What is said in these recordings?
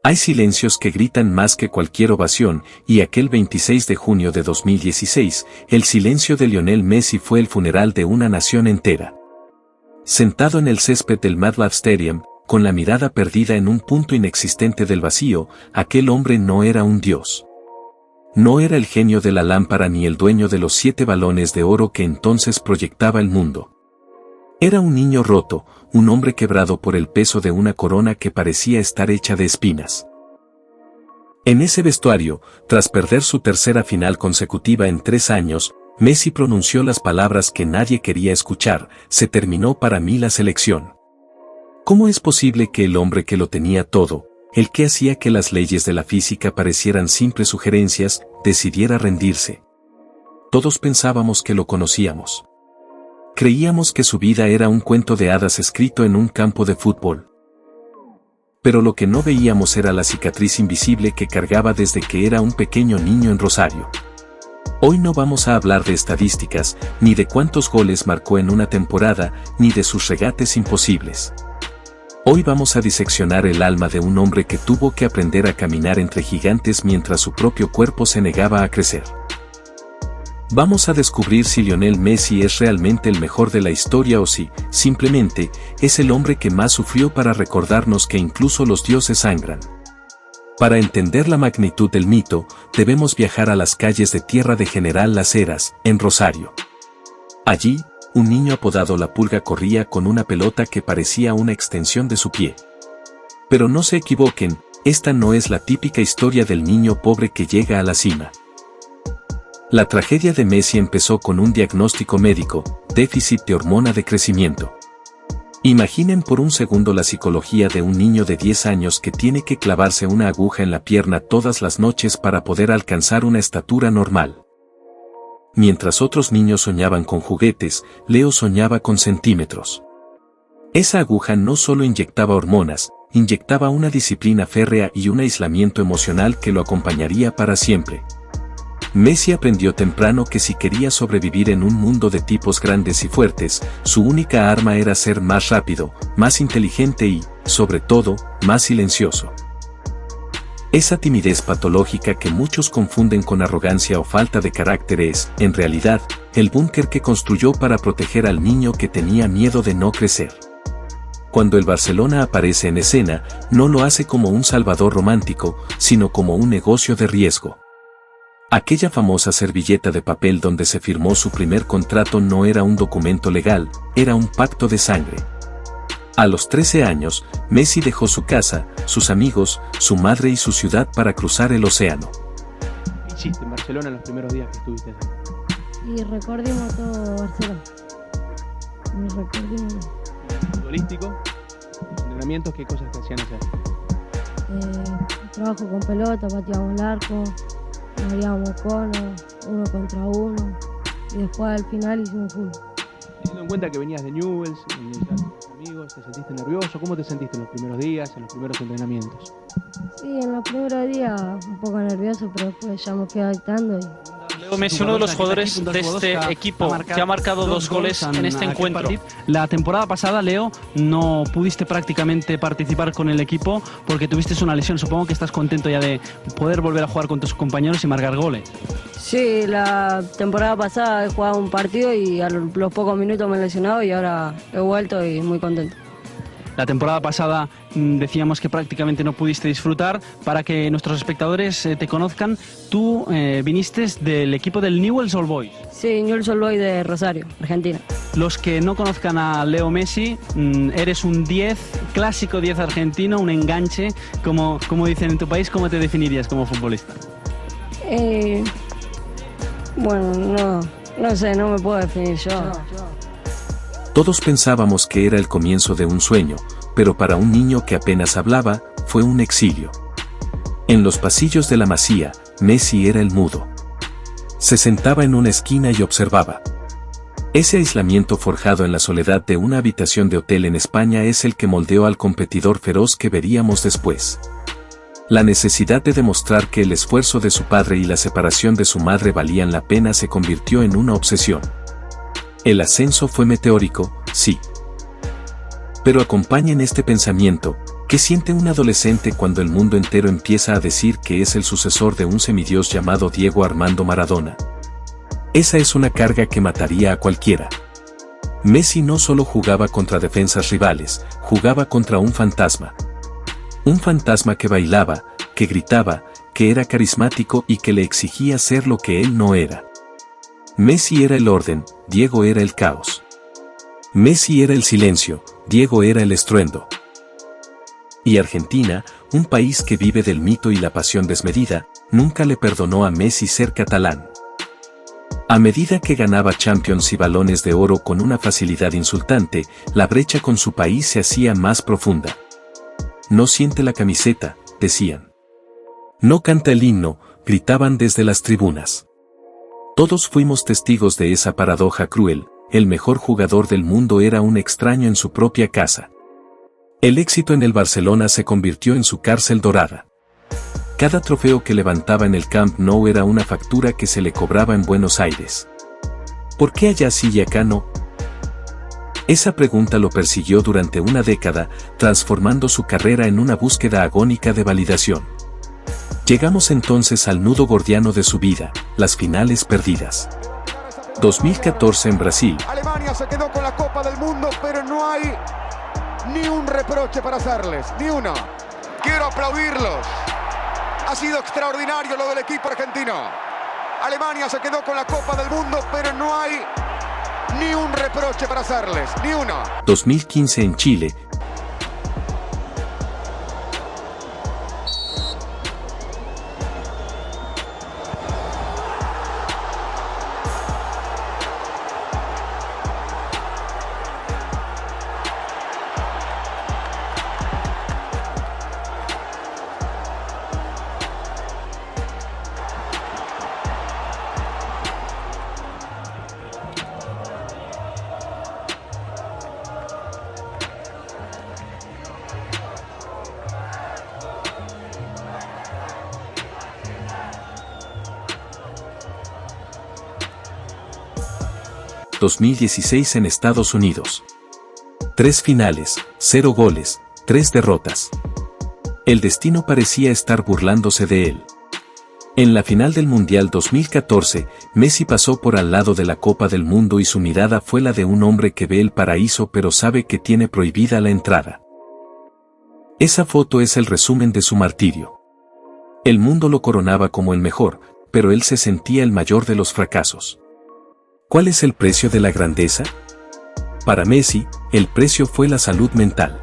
Hay silencios que gritan más que cualquier ovación, y aquel 26 de junio de 2016, el silencio de Lionel Messi fue el funeral de una nación entera. Sentado en el césped del MetLife Stadium, con la mirada perdida en un punto inexistente del vacío, aquel hombre no era un dios. No era el genio de la lámpara ni el dueño de los 7 balones de oro que entonces proyectaba el mundo. Era un niño roto, un hombre quebrado por el peso de una corona que parecía estar hecha de espinas. En ese vestuario, tras perder su tercera final consecutiva en 3 años, Messi pronunció las palabras que nadie quería escuchar: se terminó para mí la selección. ¿Cómo es posible que el hombre que lo tenía todo, el que hacía que las leyes de la física parecieran simples sugerencias, decidiera rendirse? Todos pensábamos que lo conocíamos. Creíamos que su vida era un cuento de hadas escrito en un campo de fútbol. Pero lo que no veíamos era la cicatriz invisible que cargaba desde que era un pequeño niño en Rosario. Hoy no vamos a hablar de estadísticas, ni de cuántos goles marcó en una temporada, ni de sus regates imposibles. Hoy vamos a diseccionar el alma de un hombre que tuvo que aprender a caminar entre gigantes mientras su propio cuerpo se negaba a crecer. Vamos a descubrir si Lionel Messi es realmente el mejor de la historia o si, simplemente, es el hombre que más sufrió para recordarnos que incluso los dioses sangran. Para entender la magnitud del mito, debemos viajar a las calles de tierra de General Las Heras, en Rosario. Allí, un niño apodado La Pulga corría con una pelota que parecía una extensión de su pie. Pero no se equivoquen, esta no es la típica historia del niño pobre que llega a la cima. La tragedia de Messi empezó con un diagnóstico médico: déficit de hormona de crecimiento. Imaginen por un segundo la psicología de un niño de 10 años que tiene que clavarse una aguja en la pierna todas las noches para poder alcanzar una estatura normal. Mientras otros niños soñaban con juguetes, Leo soñaba con centímetros. Esa aguja no solo inyectaba hormonas, inyectaba una disciplina férrea y un aislamiento emocional que lo acompañaría para siempre. Messi aprendió temprano que si quería sobrevivir en un mundo de tipos grandes y fuertes, su única arma era ser más rápido, más inteligente y, sobre todo, más silencioso. Esa timidez patológica que muchos confunden con arrogancia o falta de carácter es, en realidad, el búnker que construyó para proteger al niño que tenía miedo de no crecer. Cuando el Barcelona aparece en escena, no lo hace como un salvador romántico, sino como un negocio de riesgo. Aquella famosa servilleta de papel donde se firmó su primer contrato no era un documento legal, era un pacto de sangre. A los 13 años, Messi dejó su casa, sus amigos, su madre y su ciudad para cruzar el océano. ¿Qué hiciste en Barcelona en los primeros días que estuviste allá? Y recordemos todo Barcelona. Y recordemos. ¿Futbolístico? ¿Los entrenamientos? ¿Qué cosas te hacían hacer? Trabajo con pelota, pateamos el arco. Nos haríamos cono, 1 contra 1, y después al final hicimos fútbol. Teniendo en cuenta que venías de Newell's, con tus amigos, ¿te sentiste nervioso? ¿Cómo te sentiste en los primeros días, en los primeros entrenamientos? Sí, en los primeros días un poco nervioso, pero después ya me fui adaptando. Leo Messi, uno de los jugadores de este equipo que ha marcado 2 goles en este encuentro. La temporada pasada, Leo, no pudiste prácticamente participar con el equipo porque tuviste una lesión. Supongo que estás contento ya de poder volver a jugar con tus compañeros y marcar goles. Sí, la temporada pasada he jugado un partido y a los pocos minutos me he lesionado y ahora he vuelto y muy contento. La temporada pasada decíamos que prácticamente no pudiste disfrutar. Para que nuestros espectadores te conozcan, tú viniste del equipo del Newell's Old Boys. Sí, Newell's Old Boys de Rosario, Argentina. Los que no conozcan a Leo Messi, eres un 10, clásico 10 argentino, un enganche, como dicen en tu país. ¿Cómo te definirías como futbolista? Bueno, no sé, no me puedo definir yo. Todos pensábamos que era el comienzo de un sueño, pero para un niño que apenas hablaba, fue un exilio. En los pasillos de la Masía, Messi era el mudo. Se sentaba en una esquina y observaba. Ese aislamiento forjado en la soledad de una habitación de hotel en España es el que moldeó al competidor feroz que veríamos después. La necesidad de demostrar que el esfuerzo de su padre y la separación de su madre valían la pena se convirtió en una obsesión. El ascenso fue meteórico, sí. Pero acompañen este pensamiento: ¿Qué siente un adolescente cuando el mundo entero empieza a decir que es el sucesor de un semidios llamado Diego Armando Maradona? Esa es una carga que mataría a cualquiera. Messi no solo jugaba contra defensas rivales, jugaba contra un fantasma. Un fantasma que bailaba, que gritaba, que era carismático y que le exigía ser lo que él no era. Messi era el orden, Diego era el caos. Messi era el silencio, Diego era el estruendo. Y Argentina, un país que vive del mito y la pasión desmedida, nunca le perdonó a Messi ser catalán. A medida que ganaba Champions y balones de oro con una facilidad insultante, la brecha con su país se hacía más profunda. No siente la camiseta, decían. No canta el himno, gritaban desde las tribunas. Todos fuimos testigos de esa paradoja cruel, el mejor jugador del mundo era un extraño en su propia casa. El éxito en el Barcelona se convirtió en su cárcel dorada. Cada trofeo que levantaba en el Camp Nou era una factura que se le cobraba en Buenos Aires. ¿Por qué allá sí y acá no? Esa pregunta lo persiguió durante una década, transformando su carrera en una búsqueda agónica de validación. Llegamos entonces al nudo gordiano de su vida, las finales perdidas. 2014 en Brasil. Alemania se quedó con la Copa del Mundo, pero no hay ni un reproche para hacerles, ni uno. Quiero aplaudirlos. Ha sido extraordinario lo del equipo argentino. Alemania se quedó con la Copa del Mundo, pero no hay ni un reproche para hacerles, ni uno. 2015 en Chile. ...2016 en Estados Unidos. 3 finales, 0 goles, 3 derrotas. El destino parecía estar burlándose de él. En la final del Mundial 2014, Messi pasó por al lado de la Copa del Mundo y su mirada fue la de un hombre que ve el paraíso pero sabe que tiene prohibida la entrada. Esa foto es el resumen de su martirio. El mundo lo coronaba como el mejor, pero él se sentía el mayor de los fracasos. ¿Cuál es el precio de la grandeza? Para Messi, el precio fue la salud mental.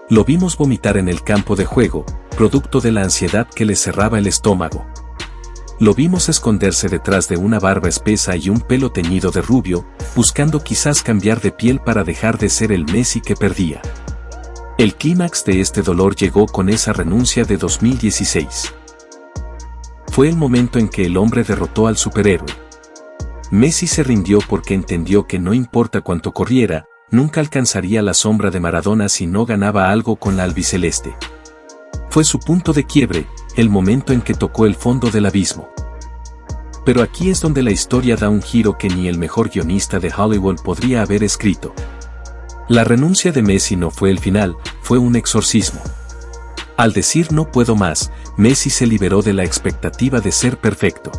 Lo vimos vomitar en el campo de juego, producto de la ansiedad que le cerraba el estómago. Lo vimos esconderse detrás de una barba espesa y un pelo teñido de rubio, buscando quizás cambiar de piel para dejar de ser el Messi que perdía. El clímax de este dolor llegó con esa renuncia de 2016. Fue el momento en que el hombre derrotó al superhéroe. Messi se rindió porque entendió que no importa cuánto corriera, nunca alcanzaría la sombra de Maradona si no ganaba algo con la albiceleste. Fue su punto de quiebre, el momento en que tocó el fondo del abismo. Pero aquí es donde la historia da un giro que ni el mejor guionista de Hollywood podría haber escrito. La renuncia de Messi no fue el final, fue un exorcismo. Al decir no puedo más, Messi se liberó de la expectativa de ser perfecto.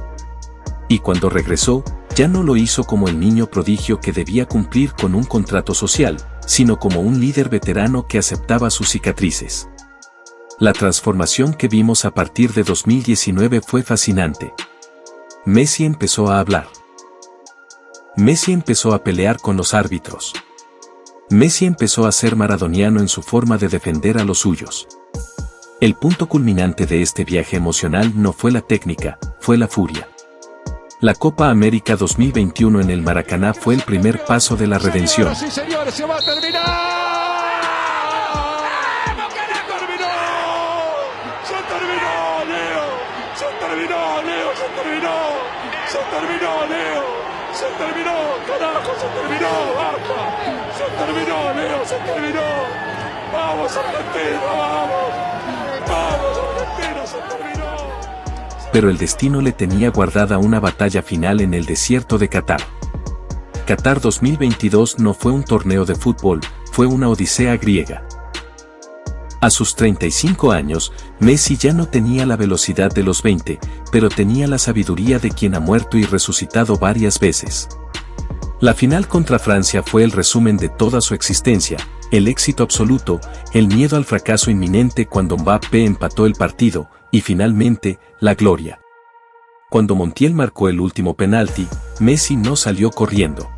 Y cuando regresó, ya no lo hizo como el niño prodigio que debía cumplir con un contrato social, sino como un líder veterano que aceptaba sus cicatrices. La transformación que vimos a partir de 2019 fue fascinante. Messi empezó a hablar. Messi empezó a pelear con los árbitros. Messi empezó a ser maradoniano en su forma de defender a los suyos. El punto culminante de este viaje emocional no fue la técnica, fue la furia. La Copa América 2021 en el Maracaná fue el primer paso de la redención. Señoras y señores, se va a terminar. ¡Vamos, que la terminó! ¡Se terminó, Leo! ¡Se terminó, Leo! ¡Se terminó! ¡Se terminó, Leo! ¡Se terminó! ¡Carajo, se terminó! ¡Basta! ¡Se terminó, Leo! ¡Se terminó! ¡Vamos, Argentina! ¡Vamos! ¡Vamos, Argentina! ¡Se terminó! Pero el destino le tenía guardada una batalla final en el desierto de Qatar. Qatar 2022 no fue un torneo de fútbol, fue una odisea griega. A sus 35 años, Messi ya no tenía la velocidad de los 20, pero tenía la sabiduría de quien ha muerto y resucitado varias veces. La final contra Francia fue el resumen de toda su existencia, el éxito absoluto, el miedo al fracaso inminente cuando Mbappé empató el partido, y finalmente, la gloria. Cuando Montiel marcó el último penalti, Messi no salió corriendo.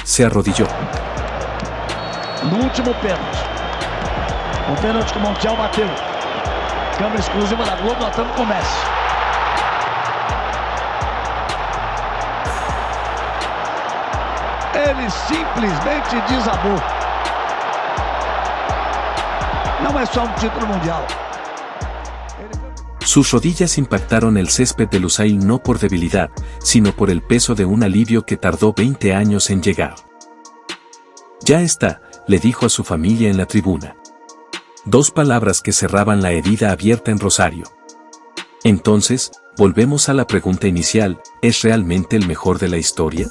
Se arrodilló. No último pênalti. Um pênalti que o Montiel bateu. Câmera exclusiva da Globo, nós estamos com o Messi. Ele simplesmente desabou. Não é só um título mundial. Sus rodillas impactaron el césped de Lusail no por debilidad, sino por el peso de un alivio que tardó 20 años en llegar. Ya está, le dijo a su familia en la tribuna. 2 palabras que cerraban la herida abierta en Rosario. Entonces, volvemos a la pregunta inicial, ¿es realmente el mejor de la historia?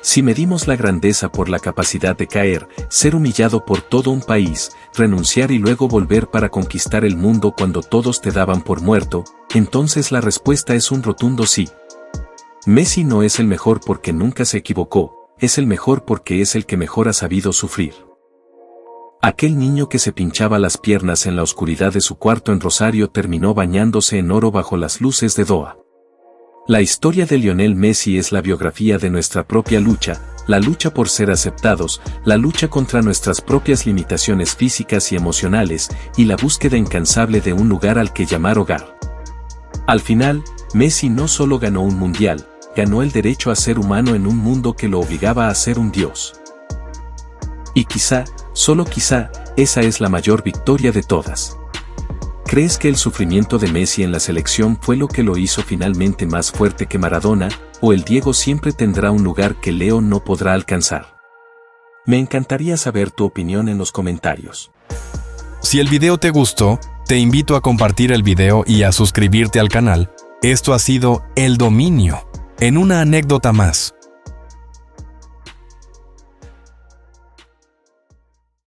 Si medimos la grandeza por la capacidad de caer, ser humillado por todo un país, renunciar y luego volver para conquistar el mundo cuando todos te daban por muerto, entonces la respuesta es un rotundo sí. Messi no es el mejor porque nunca se equivocó, es el mejor porque es el que mejor ha sabido sufrir. Aquel niño que se pinchaba las piernas en la oscuridad de su cuarto en Rosario terminó bañándose en oro bajo las luces de Doha. La historia de Lionel Messi es la biografía de nuestra propia lucha, la lucha por ser aceptados, la lucha contra nuestras propias limitaciones físicas y emocionales, y la búsqueda incansable de un lugar al que llamar hogar. Al final, Messi no solo ganó un mundial, ganó el derecho a ser humano en un mundo que lo obligaba a ser un dios. Y quizá, solo quizá, esa es la mayor victoria de todas. ¿Crees que el sufrimiento de Messi en la selección fue lo que lo hizo finalmente más fuerte que Maradona, o el Diego siempre tendrá un lugar que Leo no podrá alcanzar? Me encantaría saber tu opinión en los comentarios. Si el video te gustó, te invito a compartir el video y a suscribirte al canal. Esto ha sido El Dominio, en una anécdota más.